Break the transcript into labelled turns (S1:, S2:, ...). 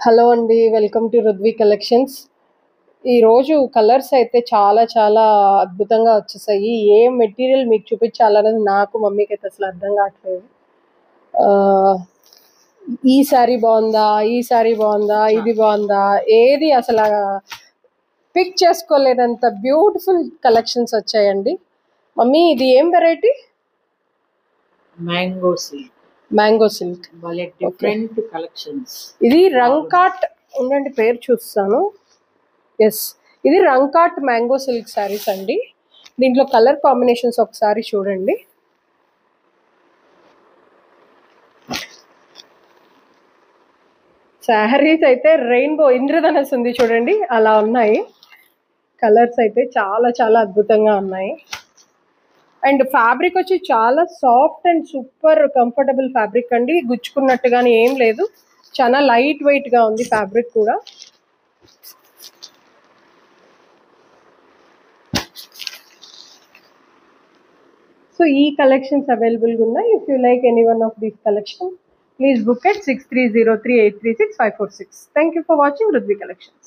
S1: Hello అండి, welcome to రుద్వి collections. ఈరోజు colours అయితే చాలా చాలా అద్భుతంగా వచ్చేసాయి. ఏ మెటీరియల్ మీకు చూపించాలనేది నాకు మమ్మీకి అయితే అసలు అర్థం కావట్లేదు. ఈ సారీ బాగుందా, ఈ సారీ బాగుందా, ఇది బాగుందా, ఏది అసలు పిక్ చేసుకోలేనంత బ్యూటిఫుల్ కలెక్షన్స్ వచ్చాయండి. మమ్మీ ఇది ఏం variety?
S2: Mango silk.
S1: Mango silk
S2: different collections.
S1: ఇది రంకాట్ ఉండండి, పేరు చూస్తాను. ఎస్, ఇది రంకాట్ మ్యాంగో సిల్క్ శారీస్ అండి. దీంట్లో కలర్ కాంబినేషన్స్ ఒకసారి చూడండి. శారీస్ అయితే రెయిన్బో ఇంద్రధనస్ ఉంది చూడండి, అలా ఉన్నాయి. కలర్స్ అయితే చాలా చాలా అద్భుతంగా ఉన్నాయి. అండ్ ఫ్యాబ్రిక్ వచ్చి చాలా soft and super comfortable fabric అండి. గుచ్చుకున్నట్టుగానే ఏం లేదు, చాలా లైట్ వెయిట్గా ఉంది ఫ్యాబ్రిక్ కూడా. సో ఈ కలెక్షన్స్ అవైలబుల్గా ఉన్నాయి. If you like any one of these collection, please book at 6303836546. Thank you for watching Ridvi Collections.